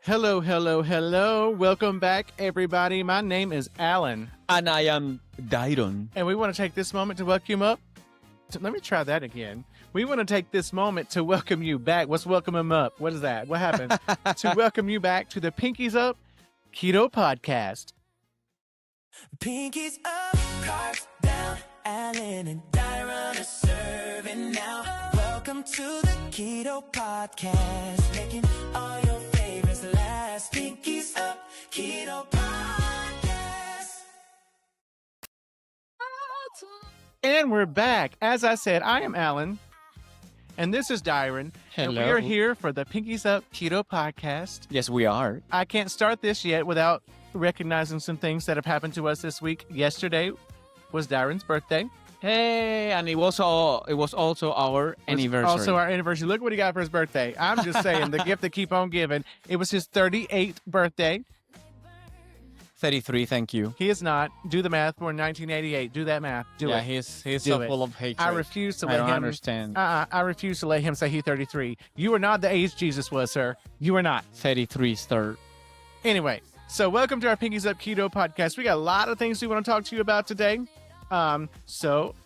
Hello, hello, hello. Welcome back, everybody. My name is Alan. And I am Dayron. And we want to take this moment to welcome up. Let me try that again. We want to take this moment to welcome you back. What's welcome him up? What is that? What happened? To welcome you back to the Pinkies Up Keto Podcast. Pinkies up, cards down, Alan and Dayron are serving now. Welcome to the Keto Podcast, making all your favorites last. Pinkies up, Keto Podcast. And we're back. As I said, I am Alan. And this is Dayron. And we Hello. are here for the Pinkies Up Keto Podcast. Yes, we are. I can't start this yet without recognizing some things that have happened to us this week. Yesterday was Dayron's birthday. Hey, and it was also our anniversary. Also our anniversary. Look what he got for his birthday. I'm just saying, the gift that keep on giving. It was his 38th birthday. 33, thank you. He is not. Do the math. Born 1988. Do that math. Do yeah, it. he's Do so it. full of hatred. I refuse to I let don't him understand. I refuse to let him say he's 33. You are not the age Jesus was, sir. You are not. 33 star. Anyway, so welcome to our Pinkies Up Keto Podcast. We got a lot of things we want to talk to you about today. So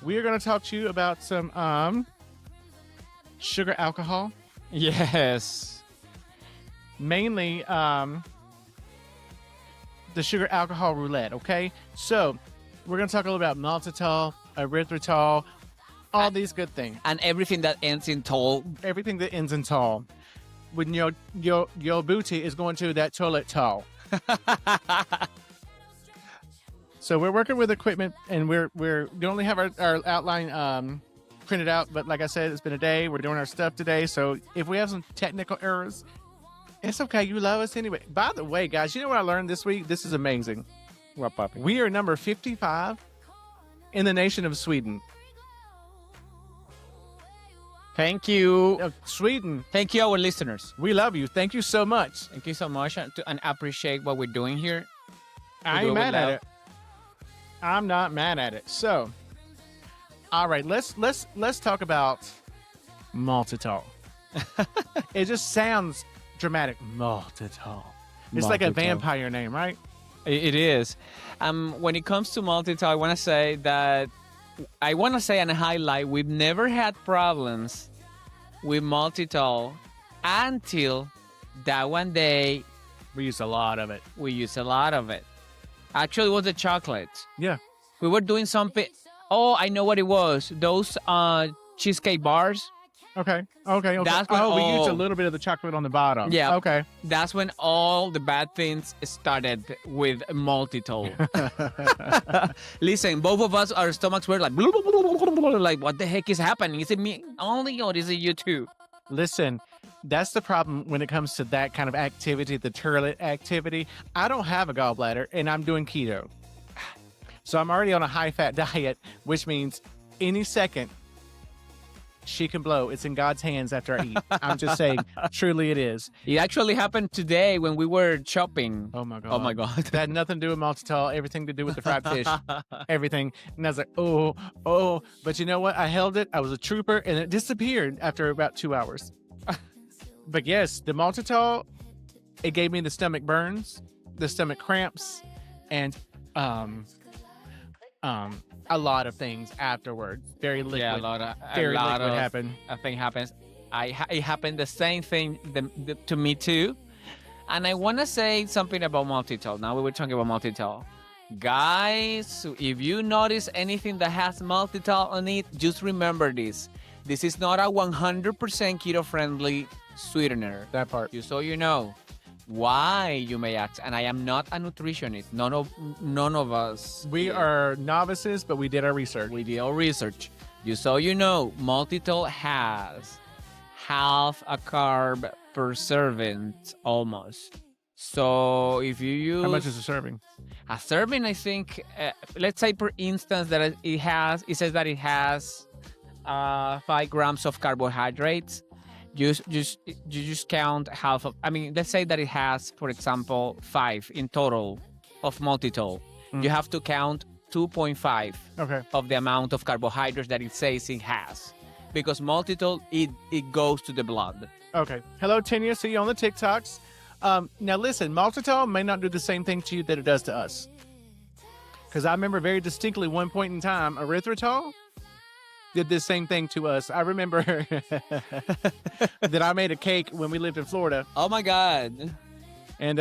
we are going to talk to you about some sugar alcohol, Yes. mainly the sugar alcohol roulette. Okay, so we're going to talk a little about maltitol, erythritol, all these good things, And everything that ends in tol. everything that ends in tall. When your booty is going to that toilet tall. So we're working with equipment, and we only have our outline printed out. But like I said, it's been a day. We're doing our stuff today. So if we have some technical errors, it's okay. You love us anyway. By the way, guys, you know what I learned this week? This is amazing. What, puppy? We are number 55 in the nation of Sweden. Thank you. Sweden, Thank you, our listeners. we love you. Thank you so much. Thank you so much and appreciate what we're doing here. I do ain't it mad with at love. it. I'm not mad at it. So, all right, let's talk about maltitol. It just sounds dramatic. Maltitol. It's like a Maltitol. vampire name, right? It is. When it comes to maltitol, I want to say and highlight, we've never had problems with maltitol until that one day We use a lot of it. we used a lot of it. Actually, it was the chocolate. Yeah. We were doing something. Oh, I know what it was. Those cheesecake bars. Okay. That's when we used a all- little bit of the chocolate on the bottom. Yeah. Okay. That's when all the bad things started with maltitol. Listen, both of us, our stomachs were like, like, what the heck is happening? Is it me only or is it you too? Listen, that's the problem when it comes to that kind of activity, the toilet activity. I don't have a gallbladder, and I'm doing keto. So I'm already on a high-fat diet, which means any second she can blow. It's in God's hands after I eat. I'm just saying, truly it is. It actually happened today when we were shopping. Oh, my God. Oh my God. That had nothing to do with maltitol, everything to do with the fried fish, everything. And I was like, oh. But you know what? I held it. I was a trooper, and it disappeared after about 2 hours. But yes, the maltitol, it gave me the stomach burns, the stomach cramps, and a lot of things afterwards. Very liquid. Yeah, a lot of happened. thing happens. It happened the same thing to me too. And I want to say something about maltitol. Now we were talking about maltitol. Guys, if you notice anything that has maltitol on it, just remember this. This is not a 100% keto-friendly sweetener. That part. Just so you know. Why, you may ask, and I am not a nutritionist. None of us. We are novices, but we did our research. We did our research. Just so you know, maltitol has half a carb per serving almost. So if you use How much is a serving? a serving, I think, let's say per instance that it says that it has 5 grams of carbohydrates. You just count half of. I mean, let's say that it has, for example, 5 in total of maltitol. You have to count 2.5 of the amount of carbohydrates that it says it has, because maltitol it goes to the blood. Okay. Hello, Tanya. See you on the TikToks. Now listen, maltitol may not do the same thing to you that it does to us. Because I remember very distinctly one point in time, erythritol did the same thing to us. I remember that I made a cake when we lived in Florida. Oh my God. And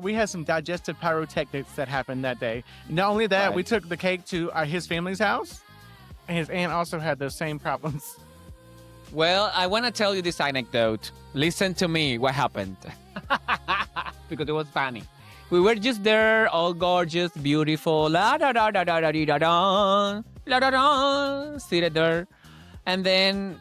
we had some digestive pyrotechnics that happened that day. Not only that, Right. we took the cake to his family's house, and his aunt also had those same problems. Well, I want to tell you this anecdote. Listen to me. What happened? Because it was funny. We were just there, all gorgeous, beautiful, la da da da da da da da la da da, seated there, and then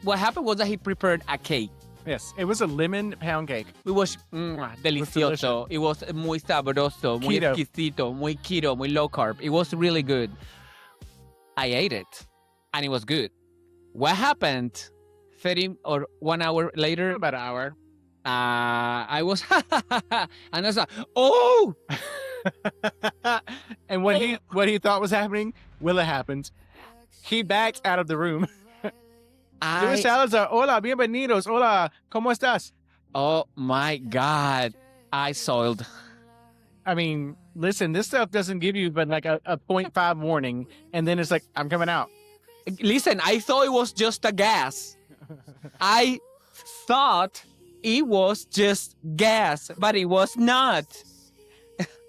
what happened was that he prepared a cake. Yes, it was a lemon pound cake. It was delicioso. It was muy sabroso, muy Keto. exquisito, muy keto, muy low carb. It was really good. I ate it, and it was good. What happened? 30 or 1 hour later, About an hour. I was, and I was like, oh! And what he thought was happening, it happened. He backed out of the room. Luis Salazar, hola, bienvenidos, hola, ¿cómo estás? Oh my God, I soiled. I mean, listen, this stuff doesn't give you but like a 0.5 warning, and then it's like, I'm coming out. Listen, I thought it was just a gas. I thought it was just gas, but it was not.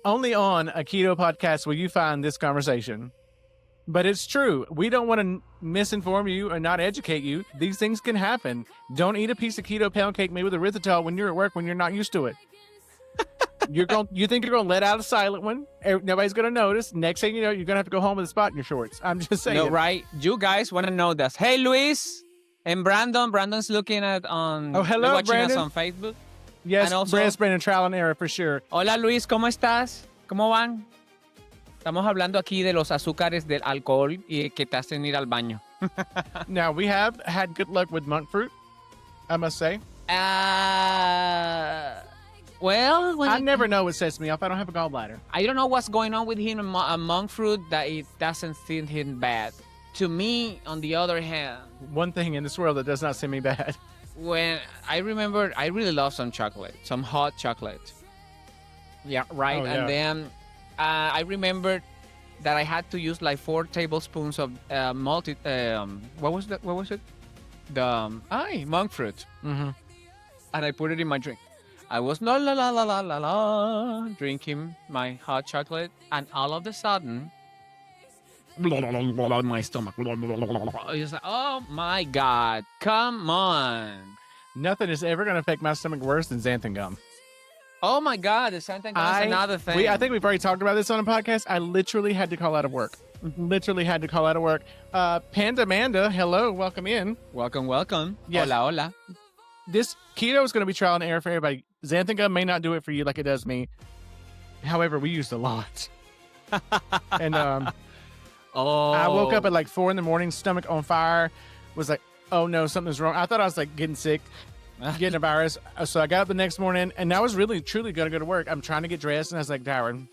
Only on a keto podcast will you find this conversation. But it's true. We don't want to misinform you or not educate you. These things can happen. Don't eat a piece of keto pound cake made with erythritol when you're at work when you're not used to it. You think you're gonna let out a silent one? Nobody's gonna notice. Next thing you know, you're gonna have to go home with a spot in your shorts. I'm just saying. No, right? You guys want to know this. Hey, Luis and Brandon. Brandon's looking at on. Oh, hello, watching Brandon. us on Facebook. Yes, And also- Brandon, trial and error for sure. Hola, Luis, ¿cómo estás? ¿Cómo van? Estamos hablando aquí de los azúcares del alcohol y que te hacen ir al baño. Now we have had good luck with monk fruit, I must say. Well, I never know what sets me off. I don't have a gallbladder. I don't know what's going on with him and monk fruit that it doesn't seem him bad. To me, on the other hand, One thing in this world that does not seem me bad. when I remember, I really love some chocolate, some hot chocolate. Yeah, right. Oh, yeah. And then I remember that I had to use like 4 tablespoons of what was that? What was it? The monk fruit. Mm-hmm. And I put it in my drink. I was la la la la la la la drinking my hot chocolate, and all of a sudden, my stomach. It's like, oh my God, come on! Nothing is ever going to affect my stomach worse than xanthan gum. Oh my God, the Santa Claus is another thing. I think we've already talked about this on a podcast. I literally had to call out of work. Panda Amanda, hello, welcome in. welcome. Yes. Hola, hola. This keto is going to be trial and error for everybody. Xanthan gum may not do it for you like it does me. However, we used a lot. And Oh, I woke up at like 4 a.m, stomach on fire. Was like, oh no, something's wrong. I thought I was like getting sick, getting a virus. So I got up the next morning, and I was really, truly going to go to work. I'm trying to get dressed, and I was like, Dayron,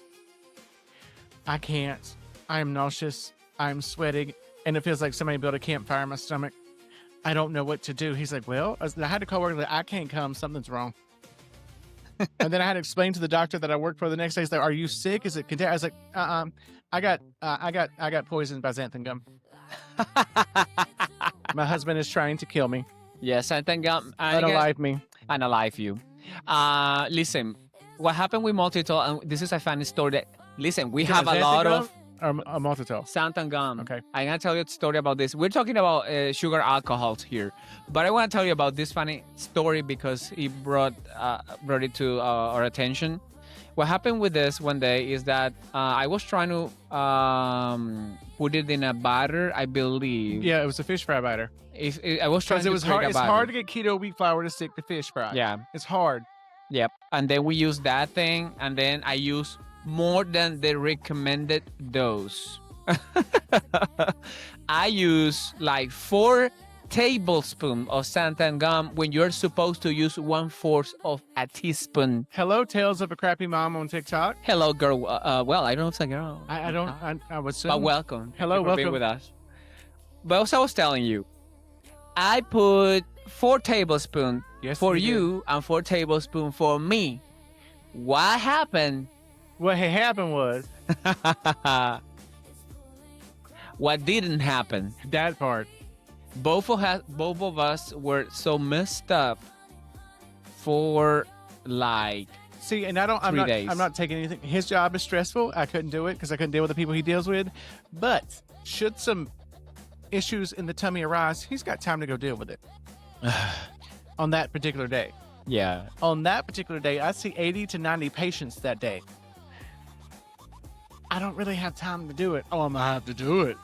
I can't. I am nauseous. I'm sweating, and it feels like somebody built a campfire in my stomach. I don't know what to do. He's like, well, I had to call work. Like, I can't come. Something's wrong. And then I had to explain to the doctor that I worked for the next day. He's like, are you sick? Is it contagious? I was like, I got poisoned by xanthan gum. My husband is trying to kill me. yes, Santa Gum. Unalive me. Unalive you. Listen, what happened with maltitol, and this is a funny story that, listen, we have a lot of or maltitol. Xanthan gum. Okay. I'm going to tell you a story about this. We're talking about sugar alcohols here, but I want to tell you about this funny story because he brought it to our attention. What happened with this one day is that I was trying to put it in a batter, I believe. Yeah, it was a fish fry batter. I was trying Because to it was create hard. a It's batter. hard to get keto wheat flour to stick to fish fry. Yeah. It's hard. Yep. And then we use that thing, and then I use more than the recommended dose. I use like 4 tablespoons of xanthan gum when you're supposed to use 1/4 of a teaspoon. Hello, Tales of a Crappy Mom on TikTok. Hello, girl. Well, I don't know if it's a girl. I don't. I would say. But welcome. Hello, Thank you for being welcome. with us. But as I was telling you, I put 4 tablespoons Yes, for we did. you and 4 tablespoons for me. What happened? What had happened was What didn't happen? that part. Both of us were so messed up for like See, and I'm 3 not, days. I'm not taking anything. His job is stressful. I couldn't do it because I couldn't deal with the people he deals with. But should some issues in the tummy arise, he's got time to go deal with it. On that particular day. yeah. On that particular day, I see 80 to 90 patients that day. I don't really have time to do it. Oh, I'm going to have to do it.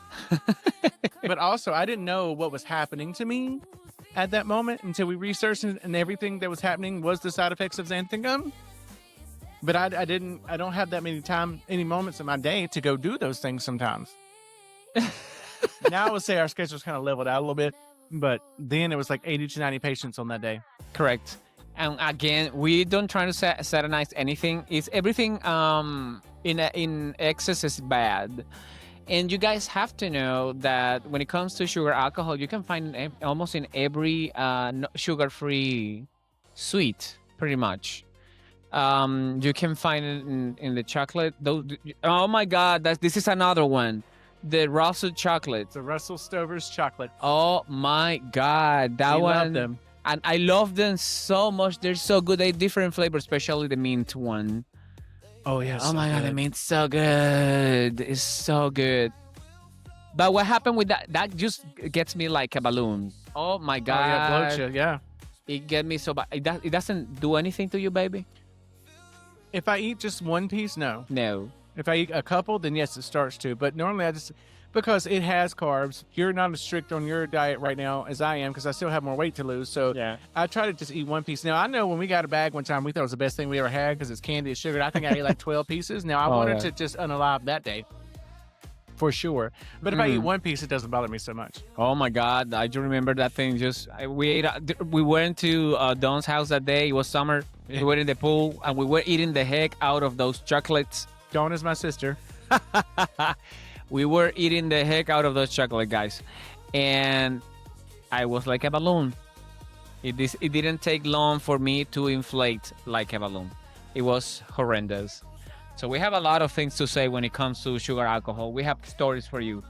But also, I didn't know what was happening to me at that moment until we researched it, and everything that was happening was the side effects of xanthine. But I don't have that any moments in my day to go do those things sometimes. Now I would say our schedule's kind of leveled out a little bit, but then it was like 80 to 90 patients on that day. Correct. And again, we don't try to satanize anything. It's everything in excess is bad. And you guys have to know that when it comes to sugar alcohol, you can find it almost in every sugar-free sweet, pretty much. You can find it in the chocolate. Oh my God, this is another one. The Russell chocolate. The Russell Stover's chocolate. Oh my God, that We one. love them. And I love them so much. They're so good. They different flavors, especially the mint one. Oh, yeah. Oh my God, the mint's so good. It's so good. But what happened with that? That just gets me like a balloon. Oh my Oh, God. yeah, bloat you, yeah. It get me so bad. It doesn't do anything to you, baby? If I eat just one piece, no. No. If I eat a couple, then yes, it starts to. But normally because it has carbs, you're not as strict on your diet right now as I am because I still have more weight to lose. So Yeah. I try to just eat one piece. Now, I know when we got a bag one time, we thought it was the best thing we ever had because it's candy and sugar. I think I ate like 12 pieces. Now, I wanted yeah. to just unalive that day for sure. But if I eat one piece, it doesn't bother me so much. Oh my God, I do remember that thing. We went to Don's house that day. It was summer. We were in the pool and we were eating the heck out of those chocolates. Dawn is my sister. We were eating the heck out of those chocolate, guys. And I was like a balloon. It didn't take long for me to inflate like a balloon. It was horrendous. So we have a lot of things to say when it comes to sugar alcohol. We have stories for you.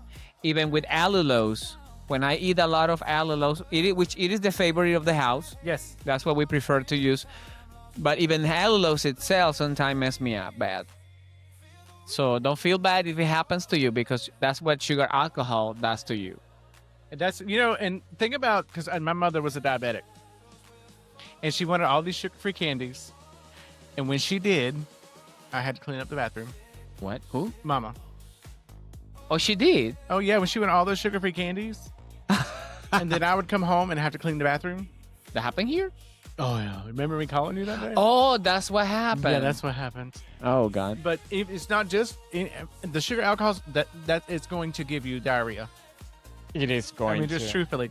Even with allulose, when I eat a lot of allulose, which it is the favorite of the house. Yes. That's what we prefer to use. But even allulose itself sometimes mess me up bad. So don't feel bad if it happens to you because that's what sugar alcohol does to you. That's, and think about, because my mother was a diabetic. And she wanted all these sugar-free candies. And when she did, I had to clean up the bathroom. What? Who? Mama. Oh, she did? Oh, yeah, when she wanted all those sugar-free candies. And then I would come home and have to clean the bathroom. That happened here? Oh, yeah. Remember me calling you that day? Oh, that's what happened. Yeah, that's what happened. Oh, God. But it's not just the sugar alcohols that it's going to give you diarrhea. It is going just truthfully.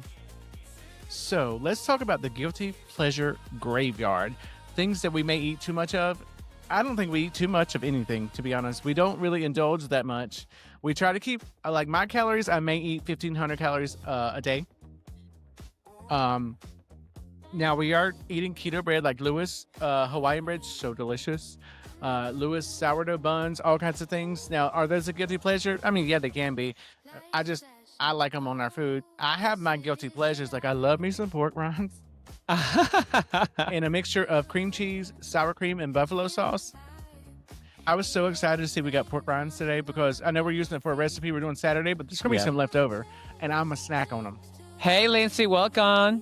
So let's talk about the guilty pleasure graveyard. Things that we may eat too much of. I don't think we eat too much of anything, to be honest. We don't really indulge that much. We try to keep, like my calories, I may eat 1,500 calories a day. Now we are eating keto bread like Lewis, Hawaiian bread, so delicious. Lewis sourdough buns, all kinds of things. Now, are those a guilty pleasure? I mean, yeah, they can be. I like them on our food. I have my guilty pleasures. Like I love me some pork rinds and a mixture of cream cheese, sour cream, and buffalo sauce. I was so excited to see we got pork rinds today because I know we're using it for a recipe we're doing Saturday, but there's going to be some left over, and I'm a snack on them. Hey, Lindsay, welcome.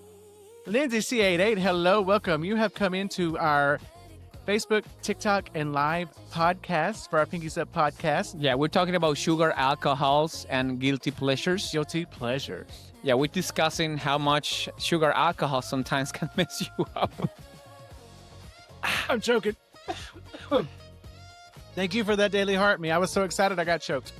Lindsay C88, hello, welcome. You have come into our Facebook, TikTok, and live podcast for our Pinkies Up podcast. Yeah, we're talking about sugar, alcohols, and guilty pleasures. Guilty pleasures. Yeah, we're discussing how much sugar alcohol sometimes can mess you up. I'm joking. Thank you for that daily heart me. I was so excited I got choked.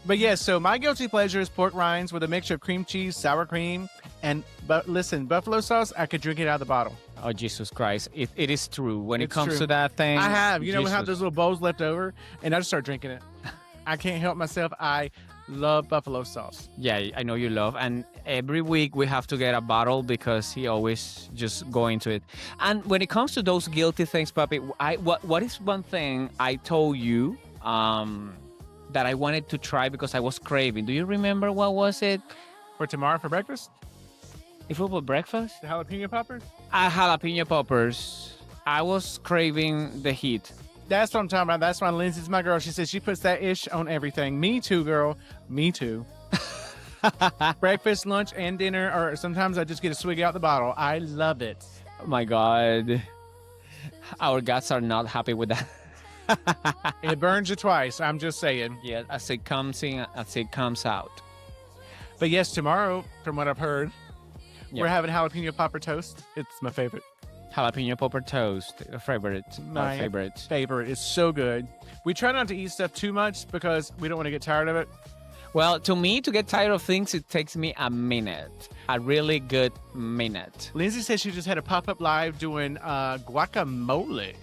But yeah, so my guilty pleasure is pork rinds with a mixture of cream cheese, sour cream, and listen, buffalo sauce, I could drink it out of the bottle. Oh, Jesus Christ. It is true. When it It's comes true. to that thing. I have. We have Jesus. those little bowls left over, and I just start drinking it. I can't help myself. I Love buffalo sauce. Yeah, I know you love. And every week we have to get a bottle because he always just go into it. And when it comes to those guilty things, Papi, what is one thing I told you that I wanted to try because I was craving? Do you remember what was it? For tomorrow for breakfast? If it was breakfast? The jalapeno poppers? Jalapeno poppers. I was craving the heat. That's what I'm talking about. That's why Lindsay's my girl. She says she puts that ish on everything. Me too, girl. Me too. Breakfast, lunch, and dinner, or sometimes I just get a swig out the bottle. I love it. Oh my God. Our guts are not happy with that. It burns you twice. I'm just saying. Yeah, as it comes in, as it comes out. But yes, tomorrow, from what I've heard, Yep. we're having jalapeno popper toast. It's my favorite. Jalapeno popper toast, favorite. My favorite. Favorite. It's so good. We try not to eat stuff too much because we don't want to get tired of it. Well, to me, to get tired of things, it takes me a minute. A really good minute. Lindsay says she just had a pop-up live doing guacamole.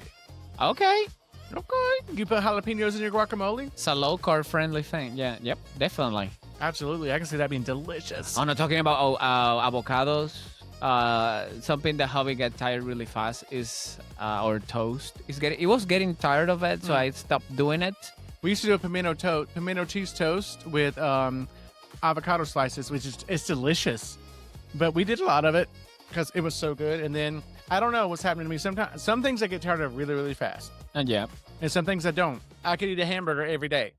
Okay. Okay. You put jalapenos in your guacamole? It's a low-carb friendly thing. Yeah, yep, definitely. Absolutely. I can see that being delicious. I'm not talking about avocados. Something that Hobby get tired really fast is or toast. It was getting tired of it, so I stopped doing it. We used to do a pimento cheese toast with avocado slices, which is it's delicious. But we did a lot of it because it was so good. And then I don't know what's happening to me. Sometimes some things I get tired of really, really fast, And yeah, and some things I don't. I could eat a hamburger every day,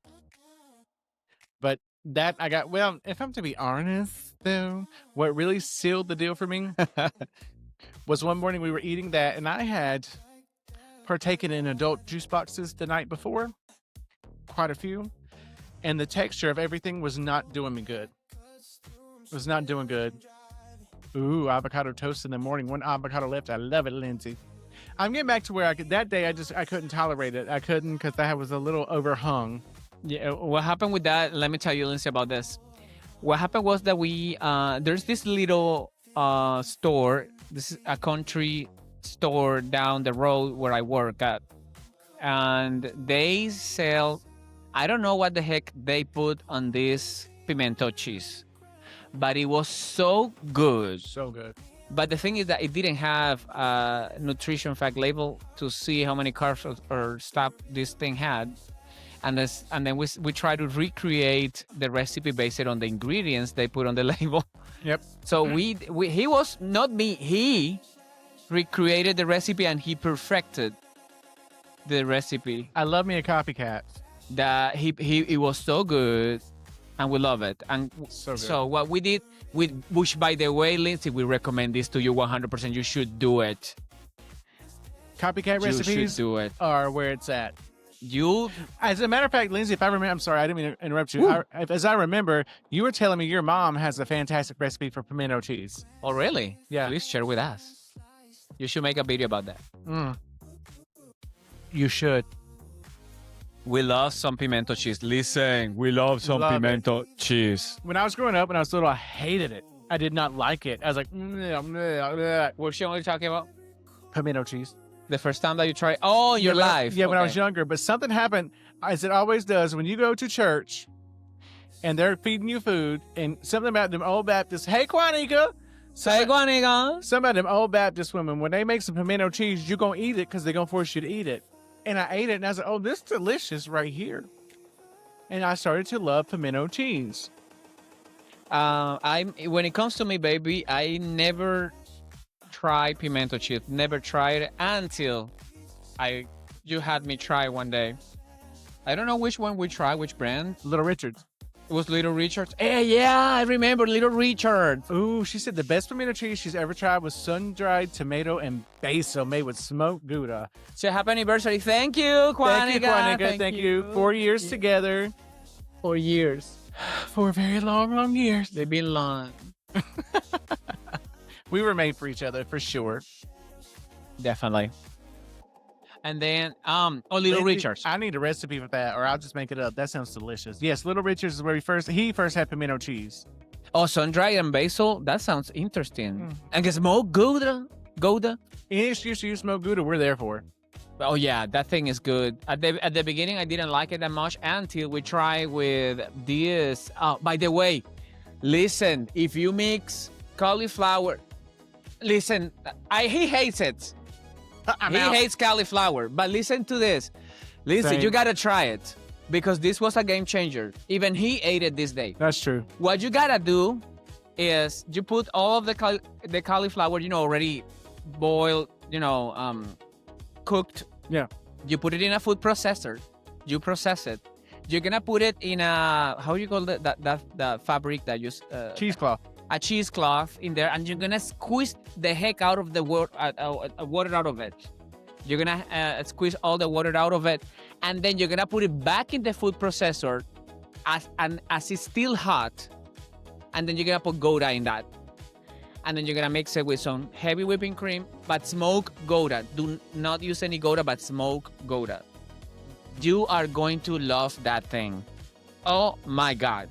but that I got. Well, if I'm to be honest, though, what really sealed the deal for me was one morning we were eating that, and I had partaken in adult juice boxes the night before, quite a few, and the texture of everything was not doing me good. It was not doing good. Ooh, avocado toast in the morning. One avocado left. I love it, Lindsay. I'm getting back to where that day I couldn't tolerate it. I couldn't because I was a little overhung. yeah. What happened with that? Let me tell you, Lindsay, about this. What happened was that we there's this little store. This is a country store down the road where I work at, and they sell. I don't know what the heck they put on this pimento cheese, but it was so good. So good. But the thing is that it didn't have a nutrition fact label to see how many carbs or stuff this thing had. And then we try to recreate the recipe based on the ingredients they put on the label. Yep. So he was not me. He recreated the recipe and he perfected the recipe. I love me a copycat. That it was so good, and we love it. And So good. so what we did, which by the way, Lindsay, we recommend this to you 100%. You should do it. Copycat You recipes should do it. are where it's at. You As a matter of fact, Lindsay, if I remember, I'm sorry, I didn't mean to interrupt you. As I remember, you were telling me your mom has a fantastic recipe for pimento cheese. Oh, really? Yeah. Please share with us. You should make a video about that. You should. We love some pimento cheese. Listen, we love some Love it. pimento cheese. When I was growing up, when I was little, I hated it. I did not like it. I was like, Which one are you talking about? pimento cheese. The first time that you tried? Oh, your when I- life. Yeah, when I Okay. was younger. But something happened, as it always does, when you go to church and they're feeding you food, and something about them old Baptists, hey, Quanica, Say guaniga. some of them old Baptist women, when they make some pimento cheese, you're going to eat it because they're going to force you to eat it. And I ate it, and I was like, oh, this is delicious right here. And I started to love pimento cheese. When it comes to me, baby, I never try pimento cheese. Never tried it until you had me try one day. I don't know which one we tried, which brand. Little Richard's. It was Little Richard's. Yeah, I remember Little Richard's. Ooh, she said the best pimento cheese she's ever tried was sun-dried tomato and basil made with smoked Gouda. So happy anniversary. Thank you, Quanica. Thank you, Quanica. Thank you. 4 years together. 4 years. 4 very long, long years. They've been long. We were made for each other, for sure. Definitely. And then, Little Lindsay, Richard's. I need a recipe for that, or I'll just make it up. That sounds delicious. Yes, Little Richard's is where he first had pimento cheese. Oh, sun-dried and basil. That sounds interesting. And smoked Gouda. Any excuse to use smoked Gouda, we're there for. Oh yeah, that thing is good. At the beginning, I didn't like it that much until we try with this. Oh, by the way, listen, if you mix cauliflower, listen, he hates it. I'm He out. hates cauliflower, but listen to this. Listen, Same. you gotta try it because this was a game changer. Even he ate it this day. That's true. What you gotta do is you put all of the cauliflower, already boiled, cooked. Yeah. You put it in a food processor. You process it. You're gonna put it in a, how you call it, that fabric that you Cheesecloth. a cheesecloth in there, and you're gonna squeeze the heck out of the water out of it. You're gonna squeeze all the water out of it, and then you're gonna put it back in the food processor as it's still hot, and then you're gonna put Gouda in that, and then you're gonna mix it with some heavy whipping cream, but smoke Gouda. Do not use any Gouda, but smoke Gouda. You are going to love that thing. Oh my God.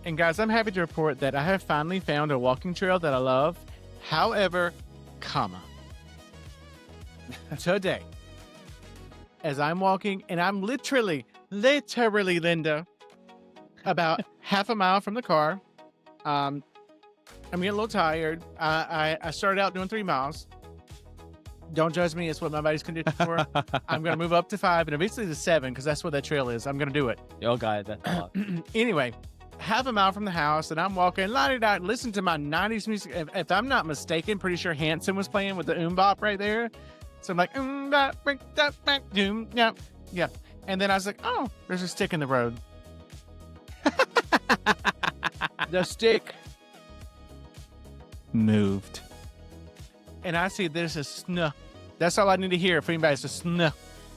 And guys, I'm happy to report that I have finally found a walking trail that I love. However, today, as I'm walking, and I'm literally, Linda, about half a mile from the car. I'm getting a little tired. I started out doing 3 miles. Don't judge me. It's what my body's conditioned for. I'm going to move up to 5 and eventually to 7 because that's what that trail is. I'm going to do it. Oh God, that's a lot. Anyway, half a mile from the house, and I'm walking, listen to my 90s music. If I'm not mistaken, pretty sure Hanson was playing with the bop right there. So I'm like, bop, break, that, back, doom, yeah, yeah. And then I was like, oh, there's a stick in the road. The stick moved. And I see there's a snuh. That's all I need to hear for anybody. It's a snuh.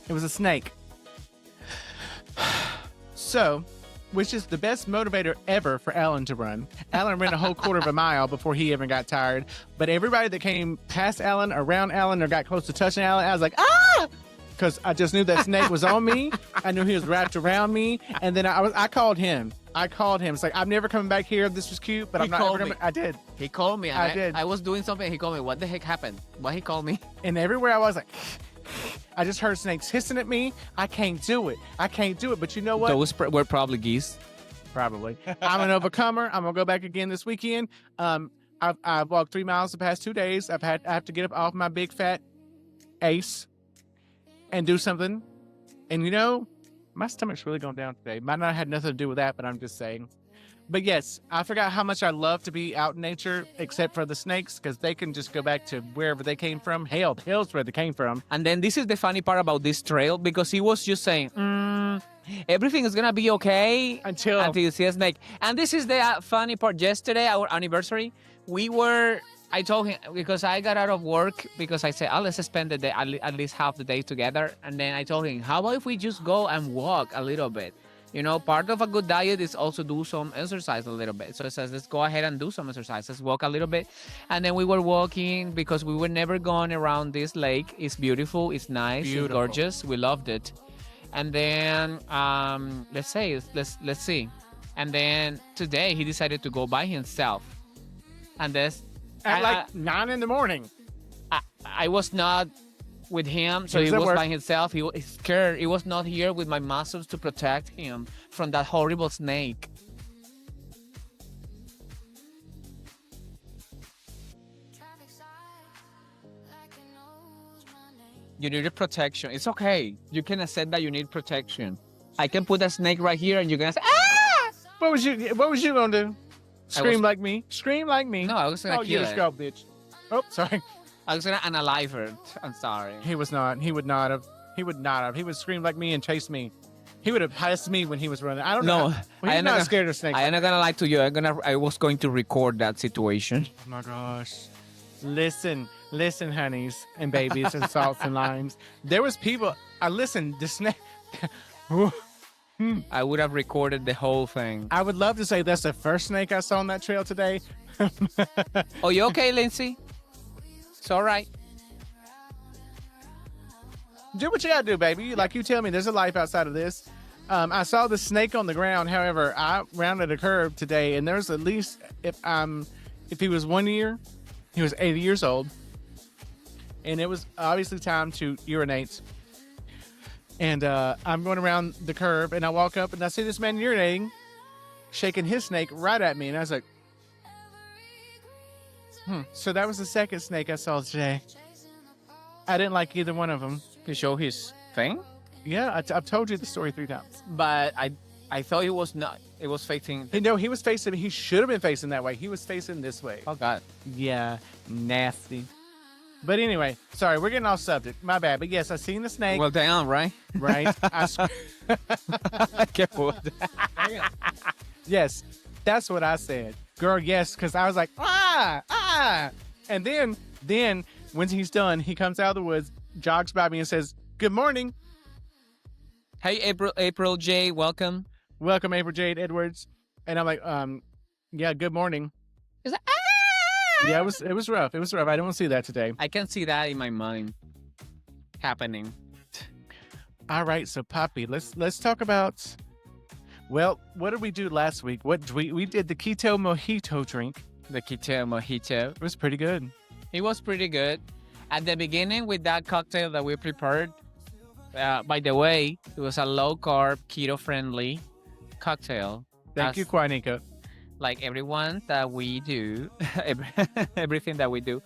It was a snake. So, which is the best motivator ever for Alan to run. Alan ran a whole quarter of a mile before he even got tired. But everybody that came past Alan, around Alan, or got close to touching Alan, I was like, ah! Because I just knew that snake was on me. I knew he was wrapped around me. And then I called him. It's like, I'm never coming back here. This was cute, but He I'm not called ever me. I did. He called me. And I did. I was doing something. He called me. What the heck happened? Why he called me? And everywhere I was like, I just heard snakes hissing at me. I can't do it. But you know what? Those were probably geese. Probably. I'm an overcomer. I'm gonna go back again this weekend. I've walked 3 miles the past 2 days. I have to get up off my big fat ace and do something. And my stomach's really going down today. Might not have had nothing to do with that, but I'm just saying. But yes, I forgot how much I love to be out in nature, except for the snakes, because they can just go back to wherever they came from. Hell's where they came from. And then this is the funny part about this trail, because he was just saying, everything is gonna be okay Until you see a snake. And this is the funny part. Yesterday, our anniversary, I told him, because I got out of work, because I said, let's spend the day, at least half the day together. And then I told him, how about if we just go and walk a little bit? Part of a good diet is also do some exercise a little bit. So it says, let's go ahead and do some exercise. Let's walk a little bit. And then we were walking because we were never gone around this lake. It's beautiful. It's nice. Beautiful. It's gorgeous. We loved it. And then, let's see. And then today he decided to go by himself. And this, at 9 in the morning. I was not with him, so He he was at was work. by himself. He was scared. He was not here with my muscles to protect him from that horrible snake. You needed protection. It's okay. You can accept that you need protection. I can put a snake right here, and you're gonna say, ah! What was you gonna do? Scream was- like me? Scream like me? No, I was gonna Oh, you kill just it. go, bitch. Oh, sorry. I was gonna unalive it. I'm sorry. He was not. He would not have. He would scream like me and chase me. He would have passed me when he was running. I don't know. No, Well, I he's am not scared of snakes. I am not gonna lie to you. I was going to record that situation. Oh my gosh. Listen, honeys and babies and salts and limes. There was people. The snake. I would have recorded the whole thing. I would love to say that's the first snake I saw on that trail today. Oh, you okay, Lindsay? It's all right. Do what you gotta do, baby. Like you tell me, there's a life outside of this. I saw the snake on the ground. However, I rounded a curve today, and there's at least if he was 1 year, he was 80 years old. and it was obviously time to urinate. And I'm going around the curve, and I walk up, and I see this man urinating, shaking his snake right at me, and I was like, So that was the second snake I saw today. I didn't like either one of them. He showed his thing, Yeah, I've told you the story 3 times. but I thought it was not. It was facing. No, he was facing. He should have been facing that way. He was facing this way. Oh God. Yeah, nasty. But anyway, sorry, we're getting off subject. My bad. But yes, I seen the snake. Well, damn, right? Right. Careful. Yes, that's what I said, girl. Yes, because I was like, and then when he's done, he comes out of the woods, jogs by me, and says, "Good morning, Hey, April J, welcome. welcome, April Jade Edwards." And I'm like, yeah, good morning. He's like, Yeah, it was rough. It was rough. I don't see that today. I can see that in my mind happening. All right, so Poppy, let's talk about. Well, what did we do last week? We did the Keto Mojito drink. The Keto Mojito. It was pretty good. It was pretty good. At the beginning with that cocktail that we prepared, by the way, it was a low-carb, keto-friendly cocktail. Thank you, Quanica. Like everyone that we do, everything that we do.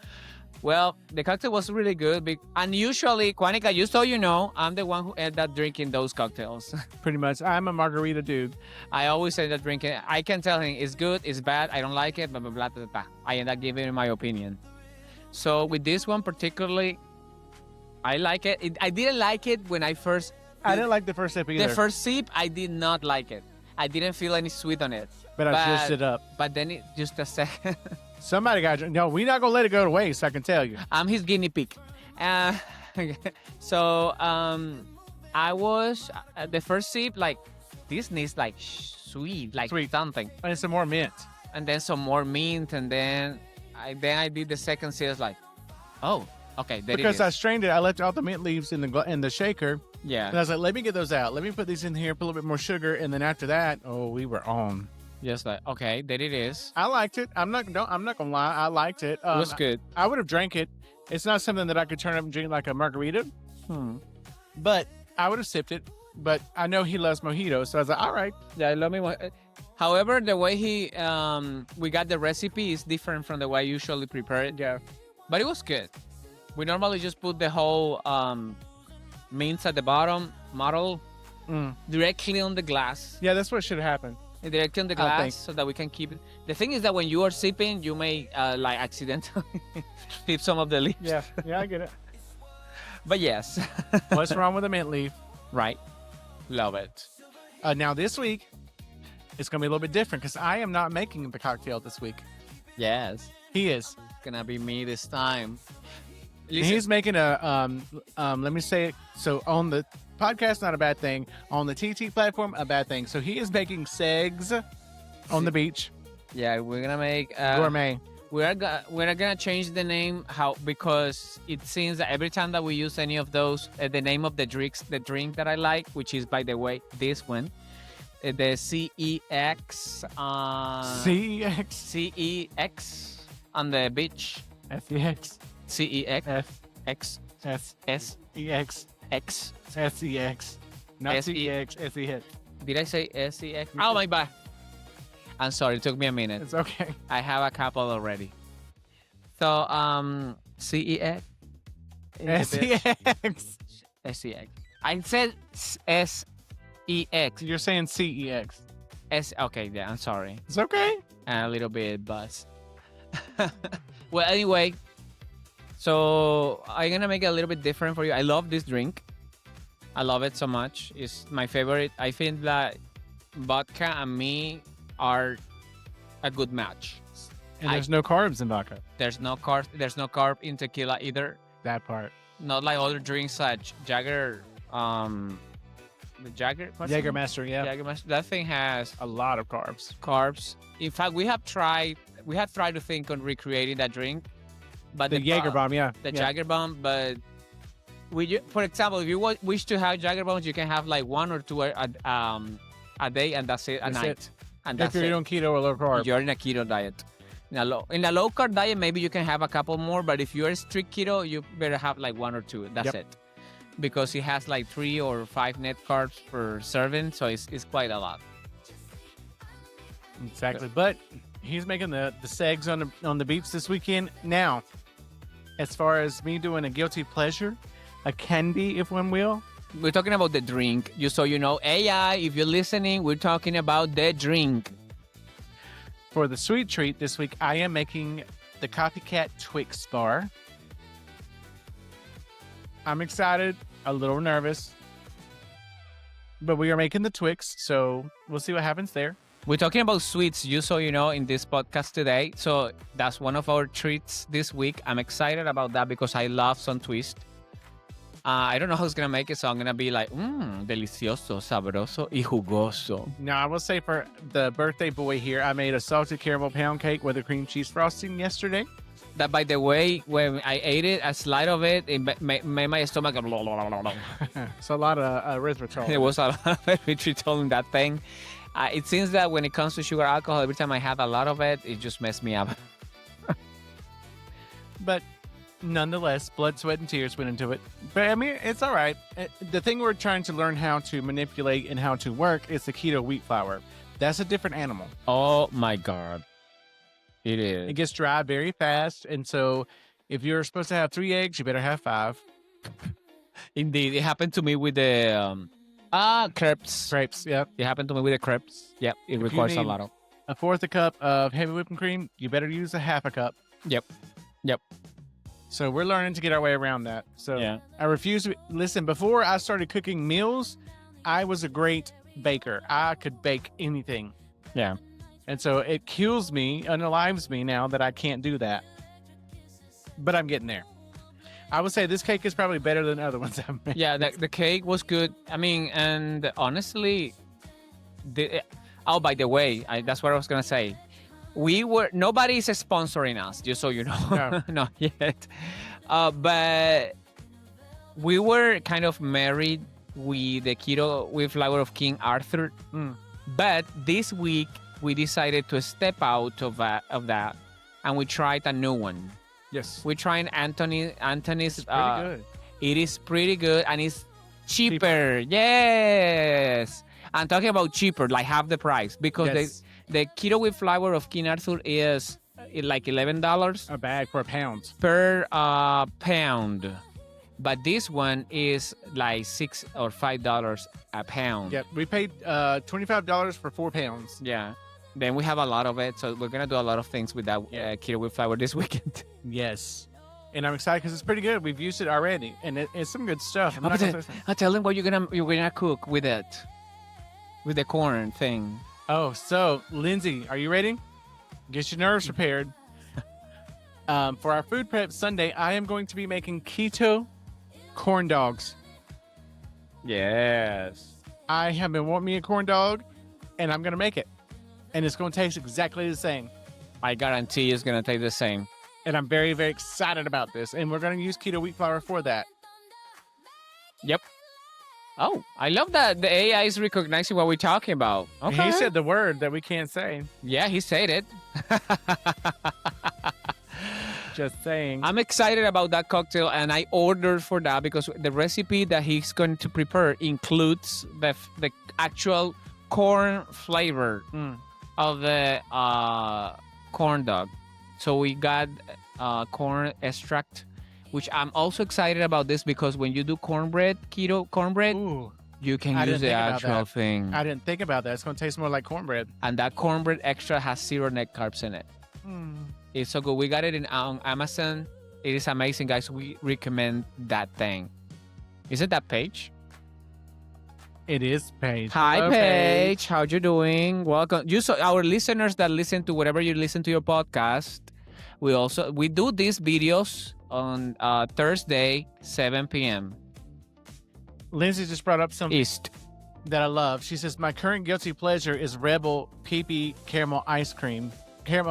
Well, the cocktail was really good. And usually, Quanica, just so you know, I'm the one who ended up drinking those cocktails. Pretty much. I'm a margarita dude. I always end up drinking. I can tell him it's good, it's bad, I don't like it, blah, blah, blah, blah, blah. I end up giving him my opinion. So with this one particularly, I like it. I didn't like it when I first... I didn't like the first sip either. The first sip, I did not like it. I didn't feel any sweet on it. But I juiced it up. But then just a second. Somebody got drink. No, we're not going to let it go to waste, I can tell you. I'm his guinea pig. So I was, the first sip, like, this needs like sweet, like something. And some more mint. And then some more mint. And then I did the second sip. It's like, oh, okay. There Because it is. I strained it. I left all the mint leaves in the shaker. Yeah. And I was like, let me get those out. Let me put these in here, put a little bit more sugar. And then after that, we were on. Just like, okay, there it is. I liked it. I'm not gonna lie. I liked it. It was good. I would have drank it. It's not something that I could turn up and drink like a margarita. But I would have sipped it. But I know he loves mojitos, so I was like, all right. Yeah, I love me. However, the way we got the recipe is different from the way I usually prepare it. Yeah. But it was good. We normally just put the whole mints at the bottom, model, directly on the glass. Yeah, that's what should have happened. Directly on the glass so that we can keep it. The thing is that when you are sipping, you may like accidentally sip some of the leaves. Yeah, I get it. But yes. What's wrong with a mint leaf? Right. Love it. Now this week, it's going to be a little bit different because I am not making the cocktail this week. Yes. He is. It's going to be me this time. He's making a, let me say it. So on the podcast, not a bad thing. On the TT platform, a bad thing. So he is making segs on the beach. Yeah, we're going to make... gourmet. We're gonna change the name because it seems that every time that we use any of those, the name of the drink that I like, which is, by the way, this one, the CEX. CEX on the beach. FEX. CEX. F. X. S. S. EX. X. SEX. Not CEX. SEX. Did I say SEX? Oh my bad. I'm sorry, it took me a minute. It's okay. I have a couple already. So, CEX. SEX. SEX. I said SEX. You're saying CEX. Okay, yeah, I'm sorry. It's okay. A little bit buzz. Well, anyway, so I'm gonna make it a little bit different for you. I love this drink. I love it so much. It's my favorite. I think that vodka and me are a good match. And there's no carbs in vodka. There's no carb. There's no carb in tequila either. That part. Not like other drinks like Jagger. The Jagger. Jägermeister, yeah. Jägermeister. That thing has A lot of carbs. carbs. In fact, we have tried to think on recreating that drink, but The Jaeger bomb, yeah. the yeah. Jagger bomb. But for example, if you wish to have Jagger bombs, you can have like one or two a day, and that's it. At That's night, it. and If that's you're it. doing keto or low carb. You're in a keto diet. In a low carb diet, maybe you can have a couple more, but if you're strict keto, you better have like 1 or 2. That's Yep. it, because it has like 3 or 5 net carbs per serving, so it's quite a lot. Exactly. But he's making the segs on the beach this weekend. Now, as far as me doing a guilty pleasure, a candy, if one will. We're talking about the drink. Just so you know, AI, if you're listening, we're talking about the drink. For the sweet treat this week, I am making the Copycat Twix bar. I'm excited, a little nervous, but we are making the Twix, so we'll see what happens there. We're talking about sweets, just so you know, in this podcast today. So that's one of our treats this week. I'm excited about that because I love some twist. I don't know who's going to make it, so I'm going to be like, delicioso, sabroso y jugoso. Now, I will say for the birthday boy here, I made a salted caramel pound cake with a cream cheese frosting yesterday. That, by the way, when I ate it, a slide of it, it made my stomach. It's a lot of erythritol. There was a lot of erythritol in that thing. It seems that when it comes to sugar alcohol, every time I have a lot of it, it just messed me up. But nonetheless, blood, sweat, and tears went into it. But I mean, it's all right. The thing we're trying to learn how to manipulate and how to work is the keto wheat flour. That's a different animal. Oh my God. It is. It gets dry very fast. And so if you're supposed to have 3 eggs, you better have 5. Indeed. It happened to me with the crepes. Crepes, yep. It happened to me with the crepes. Yep. It requires a lot of. A fourth a cup of heavy whipping cream, you better use a half a cup. Yep. So we're learning to get our way around that. So Yeah. I refuse to listen. Before I started cooking meals, I was a great baker. I could bake anything. Yeah. And so it kills me, unalives me now that I can't do that. But I'm getting there. I would say this cake is probably better than other ones I've made. Yeah, the cake was good. I mean, and honestly, by the way, that's what I was going to say. Nobody is sponsoring us, just so you know. No. Not yet. But we were kind of married with the keto with flour of King Arthur. But this week, we decided to step out of that, and we tried a new one. Yes. We tried Anthony's. It's pretty good. It is pretty good, and it's cheaper. Yes. I'm talking about cheaper, like half the price, because Yes. the keto with flour of King Arthur is like $11 A bag for a pound. per pound. But this one is like $6 or $5 a pound. Yep. We paid $25 for 4 pounds. Yeah. Then we have a lot of it, so we're gonna do a lot of things with that keto with flour this weekend. Yes. And I'm excited because it's pretty good. We've used it already, and it's some good stuff. I'm not gonna say something. I'll tell them what you're gonna cook with it, with the corn thing. Oh, so Lindsay, are you ready? Get your nerves prepared. For our food prep Sunday, I am going to be making keto corn dogs. Yes. I have been wanting me a corn dog, and I'm gonna make it, and it's gonna taste exactly the same. I guarantee it's gonna taste the same. And I'm very, very excited about this. And we're gonna use keto wheat flour for that. Yep. Oh, I love that the AI is recognizing what we're talking about. Okay. He said the word that we can't say. Yeah, he said it. Just saying. I'm excited about that cocktail, and I ordered for that because the recipe that he's going to prepare includes the actual corn flavor of the corn dog. So we got corn extract, which I'm also excited about this because when you do cornbread, keto cornbread, Ooh, you can I use didn't the think about actual that. thing. I didn't think about that. It's gonna taste more like cornbread. And that cornbread extra has 0 net carbs in it. It's so good. We got it on Amazon. It is amazing, guys. We recommend that thing. Is it that page? It is Paige. Hi, Hello, Paige. How you doing? Welcome. Our listeners that listen to whatever you listen to your podcast. We do these videos on Thursday, 7 p.m. Lindsay just brought up something East. that I love. She says, my current guilty pleasure is Rebel PP caramel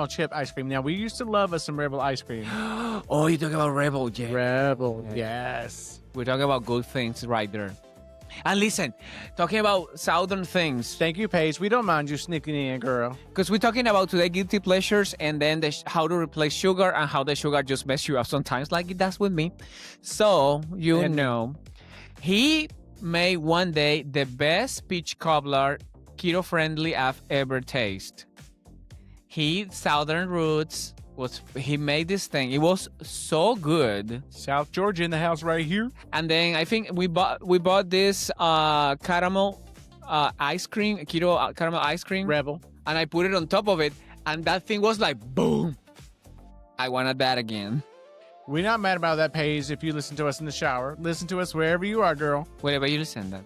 chip ice cream. Now, we used to love us some Rebel ice cream. Oh, you talking about Rebel, yeah. Rebel, yes. We're talking about good things right there. And listen, talking about southern things, Thank you, Paige. We don't mind you sneaking in, girl. because we're talking about today guilty pleasures and then how to replace sugar and how the sugar just mess you up sometimes, like it does with me. So, he made one day the best peach cobbler keto-friendly I've ever tasted. Southern roots, he made this thing. It was so good. South Georgia in the house right here. And then I think we bought this caramel ice cream, keto caramel ice cream, Rebel. and I put it on top of it, and that thing was like boom. I wanted that again. We're not mad about that, Paige. If you listen to us in the shower, listen to us wherever you are, girl. Wherever you listen to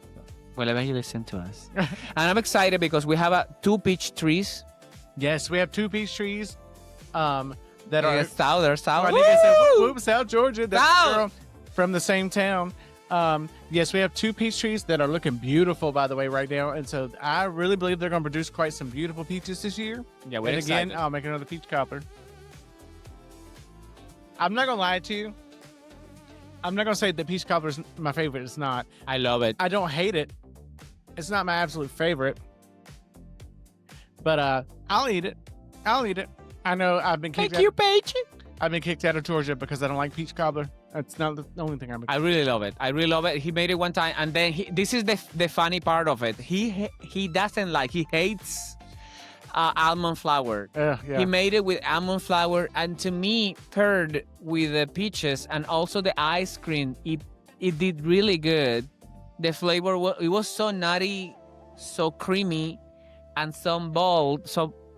us. And I'm excited because we have 2 peach trees. Yes, we have 2 peach trees that are South. I think I said, whoop, South Georgia. That's South. girl from the same town. Yes, we have 2 peach trees that are looking beautiful, by the way, right now. And so I really believe they're going to produce quite some beautiful peaches this year. Yeah, we're and excited. again, I'll make another peach cobbler. I'm not going to lie to you. I'm not going to say that peach cobbler is my favorite. It's not. I love it. I don't hate it. It's not my absolute favorite. But I'll eat it. I know I've been kicked Paige. I've been kicked out of Georgia because I don't like peach cobbler. That's not the only thing I really love it. He made it one time, and then this is the funny part of it. He doesn't like. He hates almond flour. Yeah. He made it with almond flour, and to me, paired with the peaches and also the ice cream, it did really good. The flavor it was so nutty, so creamy, and so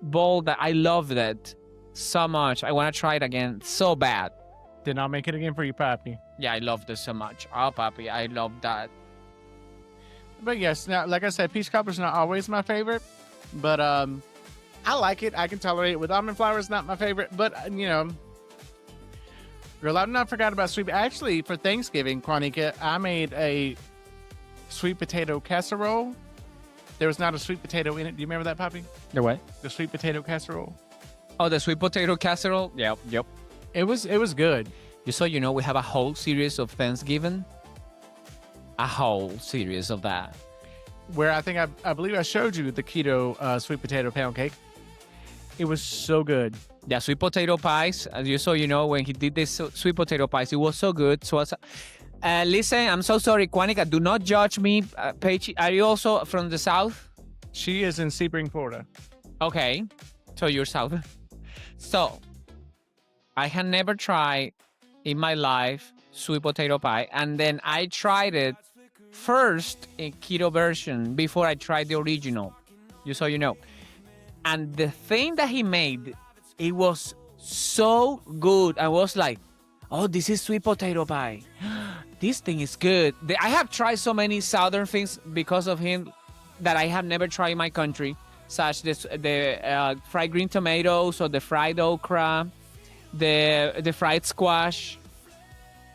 bold that I loved it so much. I want to try it again so bad. Then I'll make it again for you, Papi. Yeah, I loved it so much. Oh, Papi, I love that. But yes, now like I said, peach cobbler's not always my favorite, but I like it. I can tolerate it. With almond flour, it's not my favorite, but girl, I've not forgot about sweet. Actually, for Thanksgiving, Quanica, I made a sweet potato casserole. There was not a sweet potato in it. Do you remember that, Papi? The what? The sweet potato casserole. Oh, the sweet potato casserole? Yep. It was good. Just so you know, we have a whole series of Thanksgiving. A whole series of that. Where I think I believe I showed you the keto sweet potato pound cake. It was so good. Yeah, sweet potato pies. Just so you know, when he did this sweet potato pies, it was so good. So, listen, I'm so sorry, Quanica. Do not judge me. Paige, are you also from the South? She is in Sebring, Florida. Okay, so you're South. So, I had never tried in my life sweet potato pie, and then I tried it first in keto version before I tried the original, just so you know. And the thing that he made, it was so good. I was like, oh, this is sweet potato pie. This thing is good. I have tried so many southern things because of him that I have never tried in my country, such as the fried green tomatoes or the fried okra, the fried squash.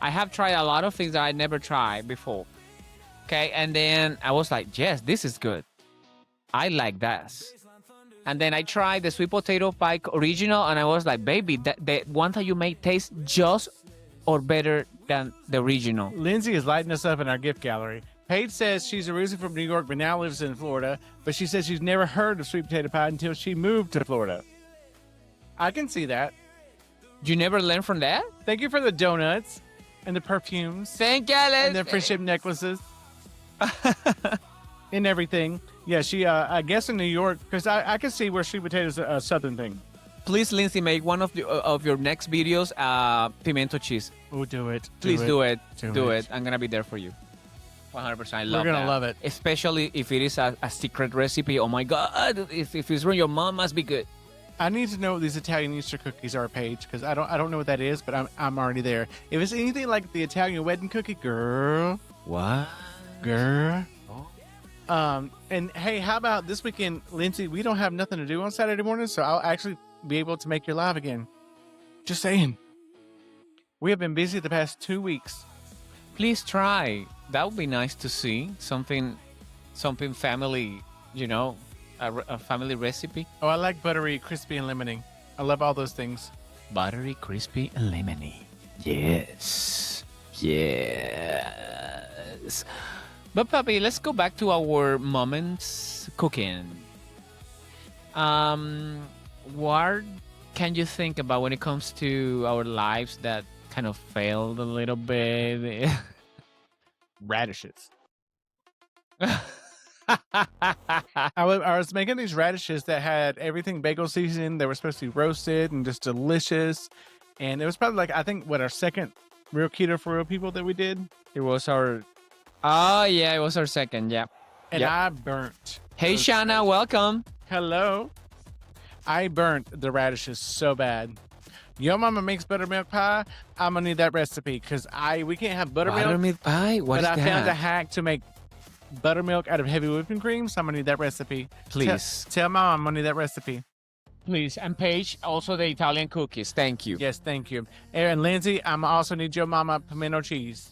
I have tried a lot of things that I never tried before. Okay, and then I was like, yes, this is good. I like this. And then I tried the sweet potato pie original, and I was like, baby, the one that you made tastes just or better than the original. Lindsay is lighting us up in our gift gallery. Paige says she's originally from New York, but now lives in Florida. But she says she's never heard of sweet potato pie until she moved to Florida. I can see that. You never learned from that? Thank you for the donuts and the perfumes Thank you, and the friendship necklaces and everything. Yeah, she, I guess in New York, because I can see where sweet potato is a southern thing. Please, Lindsay, make one of your next videos pimento cheese. Oh, do it. Please do it. Do Do it. it. I'm going to be there for you. 100%. I love We're going to that. love it. Especially if it is a secret recipe. Oh my God. If it's from your mom, must be good. I need to know what these Italian Easter cookies are, Paige, because I don't know what that is, but I'm already there. If it's anything like the Italian wedding cookie, girl. What? Girl. And hey, how about this weekend, Lindsay? We don't have nothing to do on Saturday morning, so I'll actually be able to make your live again. Just saying. We have been busy the past 2 weeks. Please try. That would be nice to see. Something family, a family recipe. Oh, I like buttery, crispy, and lemony. I love all those things. Buttery, crispy, and lemony. Yes. Yes. But Papi, let's go back to our moments cooking. What can you think about when it comes to our lives that kind of failed a little bit? Radishes. I was making these radishes that had everything bagel seasoned. They were supposed to be roasted and just delicious. And it was probably like, I think, our second real keto for real people that we did. It was our... Oh, yeah, it was our second, yeah. And Yep. I burnt. Hey, those Shana, radishes. welcome. Hello. I burnt the radishes so bad. Your mama makes buttermilk pie. I'm gonna need that recipe because we can't have buttermilk. pie? What But is I that? found a hack to make buttermilk out of heavy whipping cream, so I'm gonna need that recipe. Please. Tell mom I'm gonna need that recipe. Please. And Paige, also the Italian cookies. Thank you. Yes, thank you. And Lindsay, I'm also need your mama pimento cheese.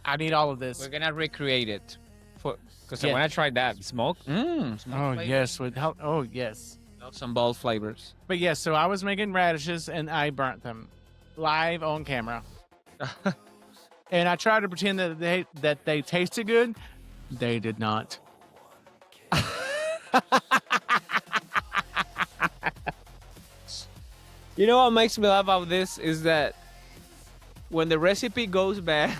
I need all of this. We're going to recreate it. Because Yeah. when I tried that, smoke. Smoke Oh flavor. yes, with help. Oh yes. Love some bold flavors. But yes, so I was making radishes and I burnt them live on camera. And I tried to pretend that they tasted good. They did not. You know what makes me laugh about this is that when the recipe goes bad,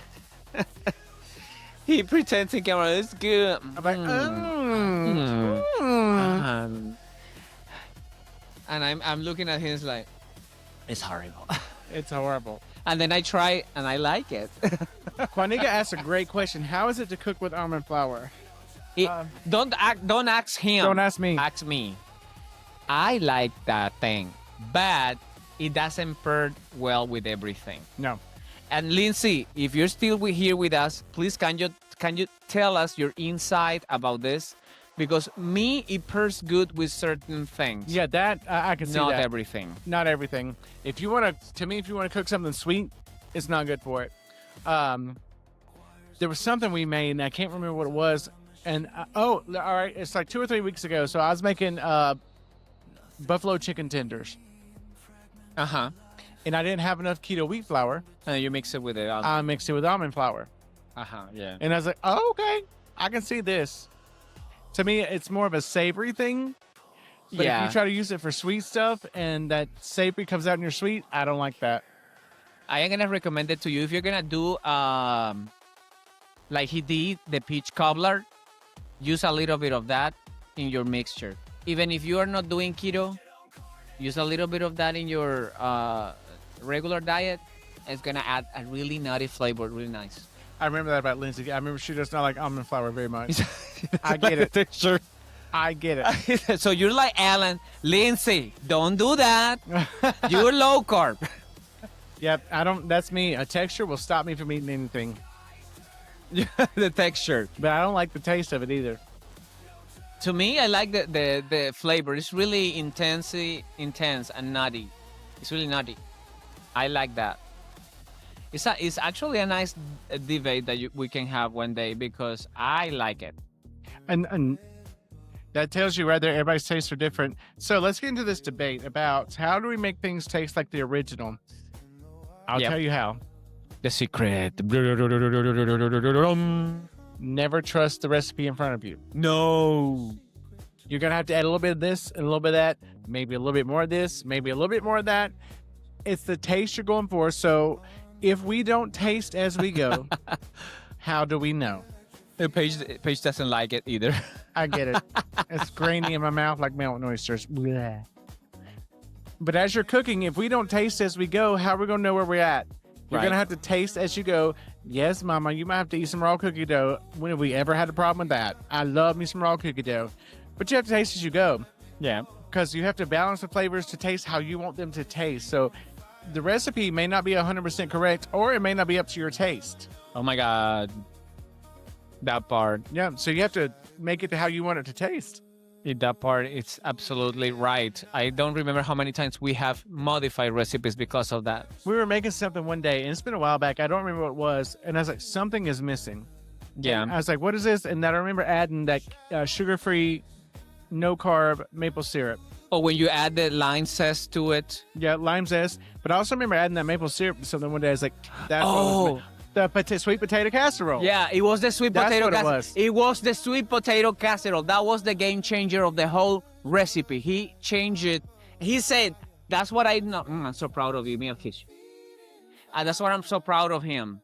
he pretends in camera it's good. I'm like, And I'm looking at him like, it's horrible. It's horrible. And then I try and I like it. Juanica asked a great question. How is it to cook with almond flour? Don't ask him. Don't ask me. Ask me. I like that thing, but it doesn't pair well with everything. No. And Lindsay, if you're still here with us, please can you tell us your insight about this? Because it pairs good with certain things. Yeah, that I can see Not that. everything. Not everything. If you want to cook something sweet, it's not good for it. There was something we made, and I can't remember what it was. And all right, it's like 2 or 3 weeks ago. So I was making buffalo chicken tenders, and I didn't have enough keto wheat flour. And you mix it with it. I mixed it with almond flour, Yeah. and I was like, "Oh, okay, I can see this." To me, it's more of a savory thing. But if you try to use it for sweet stuff and that savory comes out in your sweet, I don't like that. I am gonna recommend it to you if you're gonna do like he did the peach cobbler. Use a little bit of that in your mixture. Even if you are not doing keto, use a little bit of that in your regular diet. It's gonna add a really nutty flavor, really nice. I remember that about Lindsay. I remember she does not like almond flour very much. I get it. Sure. I get it. So you're like Alan, Lindsay, don't do that. You're low carb. Yep, I don't. That's me. A texture will stop me from eating anything, The texture. but I don't like the taste of it either. To me, I like the flavor. It's really intense and nutty. It's really nutty. I like that. It's actually a nice debate that we can have one day because I like it. And that tells you right there, everybody's tastes are different. So let's get into this debate about how do we make things taste like the original. I'll Yep. tell you how. The secret. Never trust the recipe in front of you. No. You're going to have to add a little bit of this and a little bit of that, maybe a little bit more of this, maybe a little bit more of that. It's the taste you're going for. So if we don't taste as we go, how do we know? Paige doesn't like it either. I get it. It's grainy in my mouth like melting oysters. Blech. But as you're cooking, if we don't taste as we go, how are we going to know where we're at? You're Right. going to have to taste as you go. Yes, Mama, you might have to eat some raw cookie dough. When have we ever had a problem with that? I love me some raw cookie dough. But you have to taste as you go Yeah. because you have to balance the flavors to taste how you want them to taste. So the recipe may not be 100% correct, or it may not be up to your taste. Oh my God. That part. Yeah, so you have to make it to how you want it to taste. That part, it's absolutely right. I don't remember how many times we have modified recipes because of that. We were making something one day, and it's been a while back. I don't remember what it was. And I was like, something is missing. Yeah. I was like, what is this? And then I remember adding that sugar-free, no-carb maple syrup. Or when you add the lime zest to it. Yeah, lime zest. But I also remember adding that maple syrup to something one day. I was like, that's what was The sweet potato casserole. Yeah, it was the sweet That's potato what it casserole. was. It was the sweet potato casserole. That was the game changer of the whole recipe. He changed it. He said, that's what I know. I'm so proud of you, Mia Kish. That's what I'm so proud of him.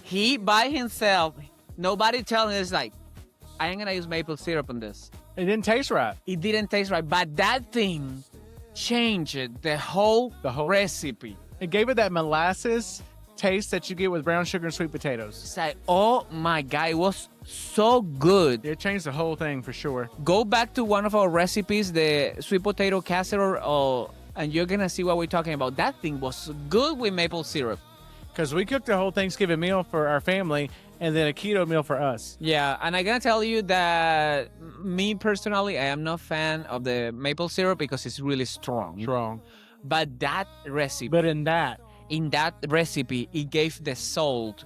He, by himself, nobody telling us, like, I ain't going to use maple syrup on this. It didn't taste right. It didn't taste right. But that thing changed the whole recipe. It gave it that molasses taste that you get with brown sugar and sweet potatoes. It's like, oh my God, it was so good. It changed the whole thing for sure. Go back to one of our recipes, the sweet potato casserole, and you're going to see what we're talking about. That thing was good with maple syrup. Because we cooked a whole Thanksgiving meal for our family and then a keto meal for us. Yeah, and I'm going to tell you that me personally, I am not a fan of the maple syrup because it's really strong. Strong. But that recipe, But in that recipe, it gave the salt.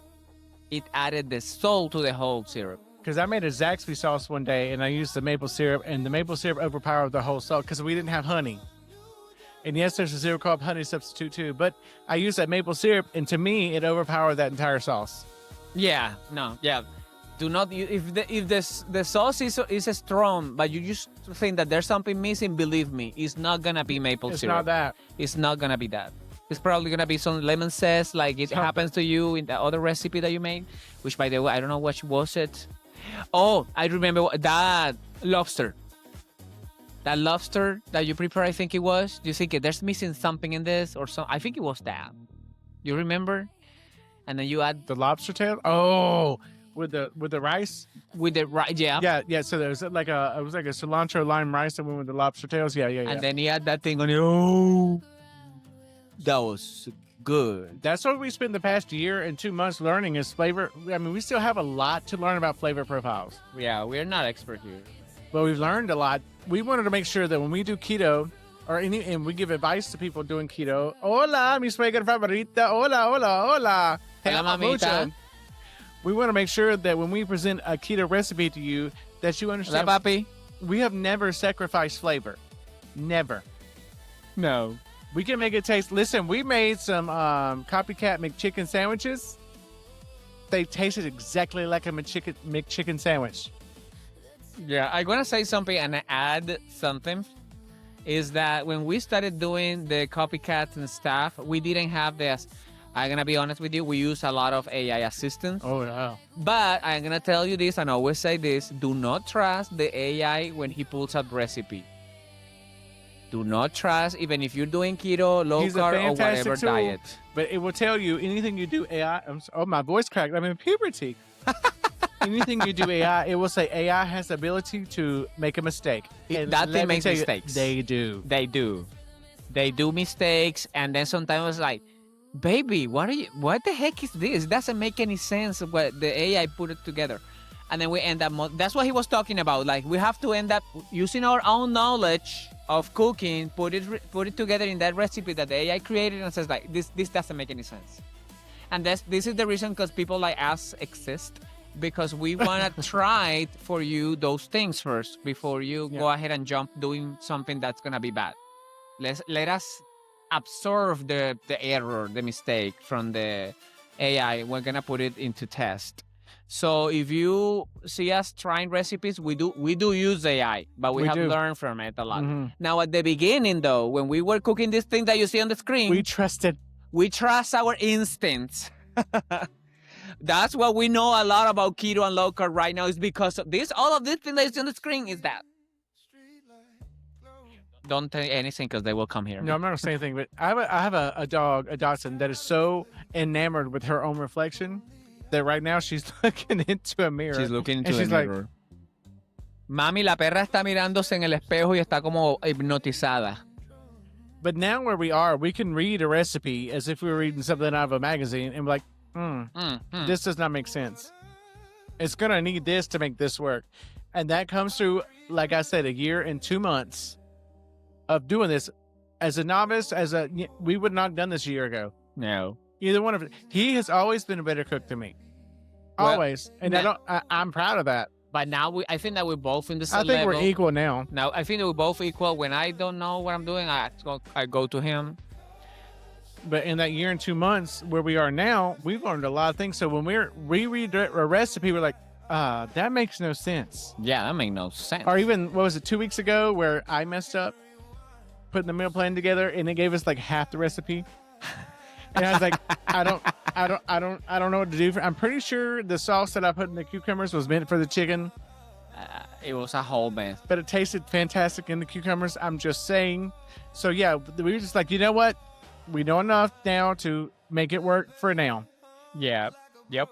It added the salt to the whole syrup. because I made a Zaxby sauce one day and I used the maple syrup, and the maple syrup overpowered the whole salt because we didn't have honey. And yes, there's a zero carb honey substitute too, but I used that maple syrup, and to me, it overpowered that entire sauce. Yeah, no, yeah. Do not, if the sauce is strong, but you just think that there's something missing, believe me, it's not gonna be maple It's syrup. not that. It's not gonna be that. It's probably gonna be some lemon zest, like it happens to you in the other recipe that you made, which, by the way, I don't know what was it. Oh, I remember that lobster. That lobster that you prepare, I think it was. Do you think there's missing something in this or something? I think it was that. You remember? And then you add The lobster tail? Oh, with the rice? with the right, yeah. Yeah. So there was like a cilantro lime rice that went with the lobster tails. Yeah. And then you add that thing on it. Oh, that was good. That's what we spent the past year and 2 months learning is flavor. I mean, we still have a lot to learn about flavor profiles, Yeah, we're not expert here. but we've learned a lot. We wanted to make sure that when we do keto, and we give advice to people doing keto. Hola, mi suegra favorita. Hola, hola, hola. Te Hola, amo mamita. mucho. We want to make sure that when we present a keto recipe to you, that you Hola, understand papi. we have never sacrificed flavor. Never. No. We can make it taste. Listen, we made some copycat McChicken sandwiches. They tasted exactly like a McChicken sandwich. Yeah, I'm gonna say something and add something. Is that when we started doing the copycats and stuff, we didn't have this. I'm gonna be honest with you, we use a lot of AI assistance. Oh, yeah. But I'm gonna tell you this, and I always say this: do not trust the AI when he pulls out recipe. Do not trust, even if you're doing keto, low He's a carb, or fantastic whatever tool, diet. but it will tell you anything you do AI. Oh, my voice cracked. I'm in puberty. Anything you do AI, it will say AI has the ability to make a mistake. And That let thing me makes tell you, mistakes. They do. They do mistakes, and then sometimes it's like, baby, what the heck is this? It doesn't make any sense what the AI put it together. And then we end up, that's what he was talking about. Like, we have to end up using our own knowledge of cooking, put it together in that recipe that the AI created, and says like, this doesn't make any sense. And this is the reason, because people like us exist, because we want to try for you those things first before you go ahead and jump doing something that's going to be bad. Let us absorb the error, the mistake from the AI. We're going to put it into test. So if you see us trying recipes, we do use AI, but we have learned from it a lot. Mm-hmm. Now, at the beginning, though, when we were cooking this thing that you see on the screen, We trusted. we trust our instincts. That's what we know a lot about keto and low carb right now, is because of this. All of this thing that is on the screen is that. Don't tell anything, because they will come here. No, I'm not going to say anything, but I have a dog, a Dachshund, that is so enamored with her own reflection that right now she's looking into a mirror. She's looking into and the she's like, mirror. Mami, la perra está mirándose en el espejo y está como hipnotizada. But now where we are, we can read a recipe as if we were reading something out of a magazine and be like, this does not make sense. It's going to need this to make this work. And that comes through, like I said, a year and 2 months of doing this. As a novice, we would not have done this a year ago. No. Either one of it. He has always been a better cook than me. Well, Always. And I'm proud of that. But now I think that we're both in the same I think level. we're equal now. Now, I think that we're both equal. When I don't know what I'm doing, I go to him. But in that year and 2 months where we are now, we've learned a lot of things. So when we read a recipe, we're like, that makes no sense. Yeah, that makes no sense. Or even, what was it, 2 weeks ago where I messed up putting the meal plan together and it gave us like half the recipe. And I was like, I don't know what to do. I'm pretty sure the sauce that I put in the cucumbers was meant for the chicken. It was a whole mess. But it tasted fantastic in the cucumbers. I'm just saying. So yeah, we were just like, you know what? We know enough now to make it work for now. Yeah. Yep.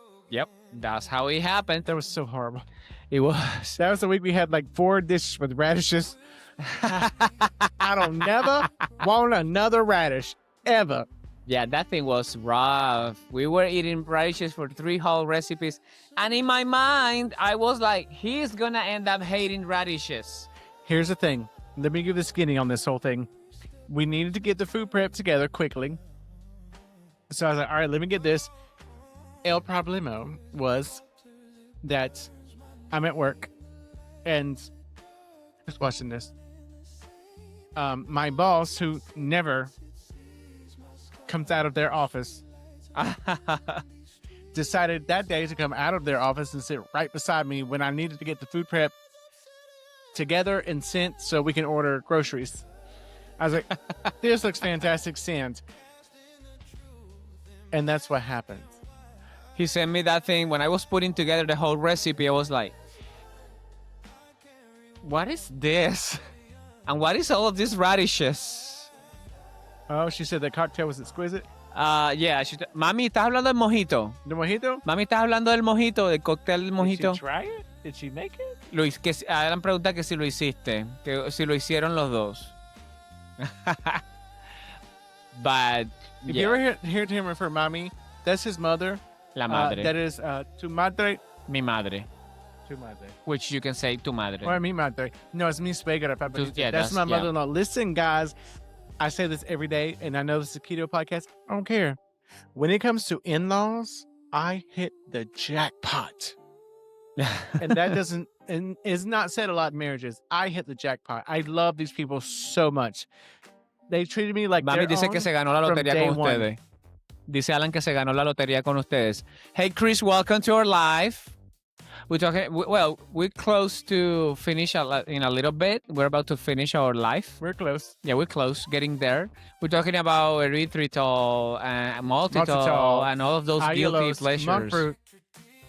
That's how it happened. That was so horrible. It was. That was the week we had like 4 dishes with radishes. I don't never want another radish ever. Yeah, that thing was rough. We were eating radishes for 3 whole recipes. And in my mind, I was like, he's going to end up hating radishes. Here's the thing. Let me give the skinny on this whole thing. We needed to get the food prep together quickly. So I was like, all right, let me get this. El problema was that I'm at work and just watching this. My boss, who never comes out of their office, decided that day to come out of their office and sit right beside me when I needed to get the food prep together and sent so we can order groceries. I was like, this looks fantastic, send. And that's what happened. He sent me that thing. When I was putting together the whole recipe, I was like, what is this? And what is all of these radishes? Oh, she said the cocktail was exquisite. Yeah. Mami, ¿estás hablando del mojito? The mojito? Mami, ¿estás hablando del mojito? ¿Del cóctel del mojito? Did she try it? Did she make it? Alan pregunta que si lo hiciste. Que si lo hicieron los dos. But, If you ever heard him refer Mami, that's his mother. La madre. That is tu madre. Mi madre. Tu madre. Which you can say tu madre. Or mi madre. No, it's mi suegra. Yeah, that's my yeah. mother-in-law. Listen, guys, I say this every day, and I know this is a keto podcast. I don't care. When it comes to in-laws, I hit the jackpot. And that doesn't, and is not said a lot in marriages. I hit the jackpot. I love these people so much. They treated me like Mami their dice own que se ganó la from lotería day con one. ustedes. Dice Alan que se ganó la lotería con ustedes. Hey, Chris, welcome to our live. We're talking. Well, we're close to finish in a little bit. We're about to finish our life. We're close. Yeah, we're close, getting there. We're talking about erythritol and maltitol and all of those guilty Allulose, pleasures. monk fruit.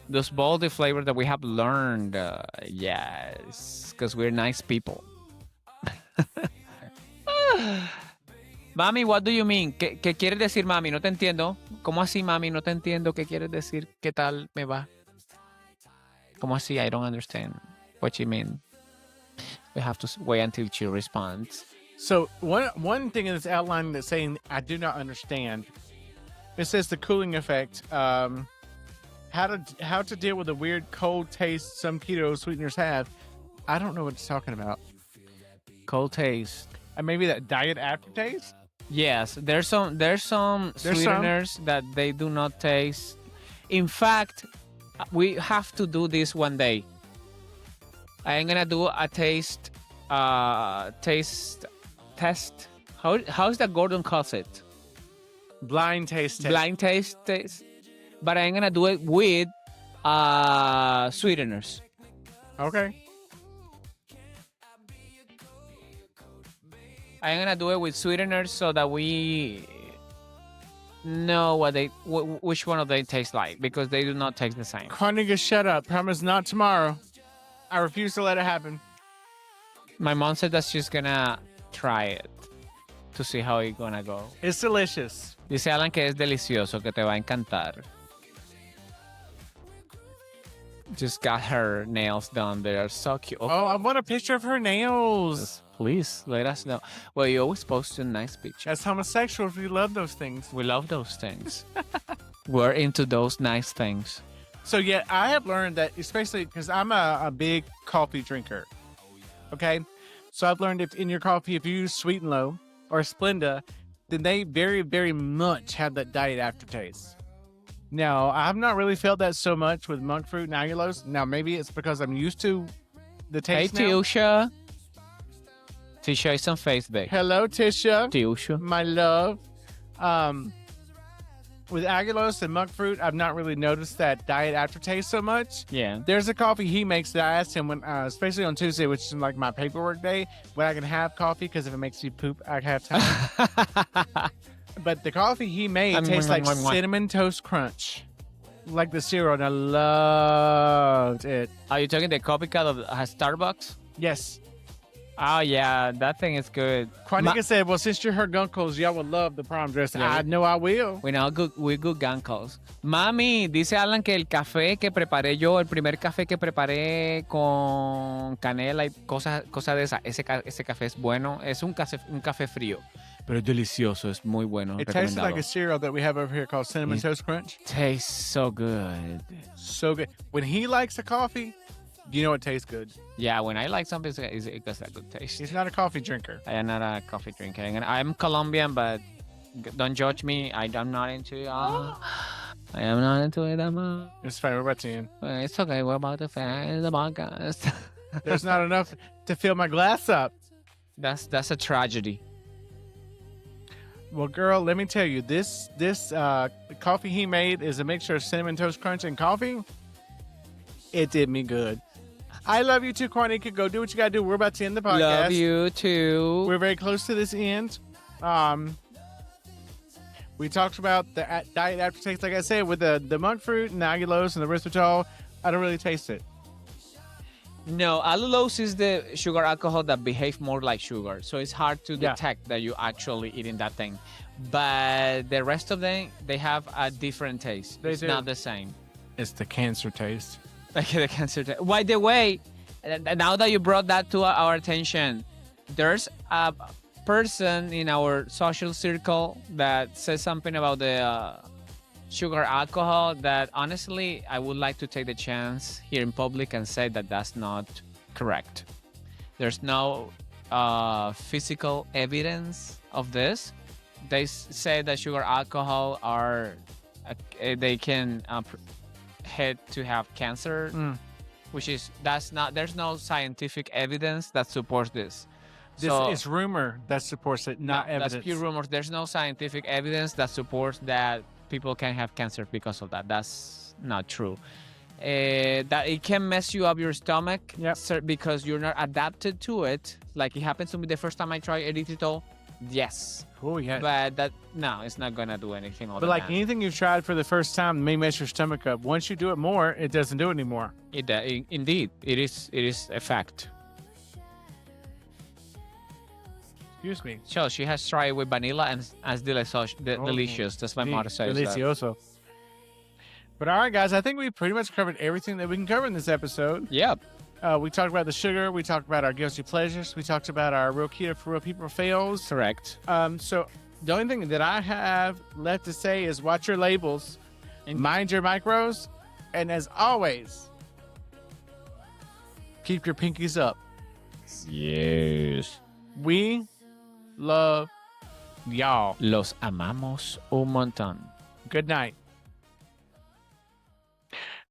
Those baldy flavors that we have learned. Yes, because we're nice people. Mami, what do you mean? ¿Qué quieres decir, mami? No te entiendo. ¿Cómo así, mami? No te entiendo. ¿Qué quieres decir? ¿Qué tal me va? ¿Cómo así? I don't understand what you mean. We have to wait until she responds. So one thing in this outline that's saying I do not understand. It says the cooling effect. How to deal with the weird cold taste some keto sweeteners have. I don't know what it's talking about. Cold taste. And maybe that diet aftertaste. Yes, there's some sweeteners that they do not taste. In fact, we have to do this one day. I'm gonna do a taste test. How's that Gordon calls it? Blind taste test. Blind taste. But I'm gonna do it with sweeteners. Okay. I'm gonna do it with sweeteners so that we know which one of they taste like, because they do not taste the same. Cornelius, shut up. Promise not tomorrow. I refuse to let it happen. My mom said that she's gonna try it to see how it's gonna go. It's delicious. Dice Alan que es delicioso, que te va a encantar. Just got her nails done. They are so cute. Oh, I want a picture of her nails. Please let us know. Well, you always post a nice picture. As homosexuals, we love those things. We love those things. We're into those nice things. So yeah, I have learned that, especially because I'm a big coffee drinker. Okay, so I've learned if in your coffee, if you use Sweet and Low or Splenda, then they very, very much have that diet aftertaste. Now, I've not really felt that so much with monk fruit and allulose. Now, maybe it's because I'm used to the taste. Hey, now. Tisha. Tisha is on Facebook. Hello, Tisha. Tisha. My love. With Aguilos and monk fruit, I've not really noticed that diet aftertaste so much. Yeah. There's a coffee he makes that I asked him when, especially on Tuesday, which is like my paperwork day, when I can have coffee because if it makes you poop, I have time. But the coffee he made tastes like cinnamon toast crunch, like the cereal, and I loved it. Are you talking the copycat of Starbucks? Yes. Oh, yeah, that thing is good. Juanica said, well, since you're her guncles, y'all would love the prom dressing. Yeah. I know I will. We good gancos. Mami, dice Alan que el café que preparé yo, el primer café que preparé con canela y cosas de esas, ese café es bueno. Es un café frío, pero es delicioso, es muy bueno. It tastes like a cereal that we have over here called Cinnamon Toast Crunch. Tastes so good. So good. When he likes a coffee, you know it tastes good. Yeah, when I like something, it does a good taste. He's not a coffee drinker. I am not a coffee drinker. And I'm Colombian, but don't judge me. I'm not into it. I am not into it that much. It's fine. We're about to end. It's okay. We're about to finish the podcast. There's not enough to fill my glass up. That's a tragedy. Well, girl, let me tell you, this coffee he made is a mixture of Cinnamon Toast Crunch and coffee. It did me good. I love you too, Juanica. Go do what you got to do. We're about to end the podcast. Love you too. We're very close to this end. We talked about the diet aftertaste, like I said, with the monk fruit and the aguilos and the resveratrol. I don't really taste it. No, allulose is the sugar alcohol that behaves more like sugar. So it's hard to detect that you're actually eating that thing. But the rest of them, they have a different taste. It's not the same. It's the cancer taste. Like the cancer taste. By the way, now that you brought that to our attention, there's a person in our social circle that says something about the sugar alcohol that honestly I would like to take the chance here in public and say that that's not correct. There's no physical evidence of this. They say that sugar alcohol are they can head to have cancer, which is there's no scientific evidence that supports this. This is rumor that supports it, not evidence. That's pure rumors. There's no scientific evidence that supports that people can have cancer because of that. That's not true. That it can mess you up your stomach because you're not adapted to it. Like it happened to me the first time I tried erythritol. Yes. Oh, yeah. But it's not going to do anything. But like anything you've tried for the first time may mess your stomach up. Once you do it more, it doesn't do it anymore. Indeed. It is a fact. Excuse me. So she has tried with vanilla and it's delicious. That's my mother says. Delicioso. But all right, guys, I think we pretty much covered everything that we can cover in this episode. Yep. We talked about the sugar. We talked about our guilty pleasures. We talked about our real keto for real people fails. Correct. So the only thing that I have left to say is watch your labels, mind your micros, and as always, keep your pinkies up. Yes. We love y'all. Los amamos un montón. Good night.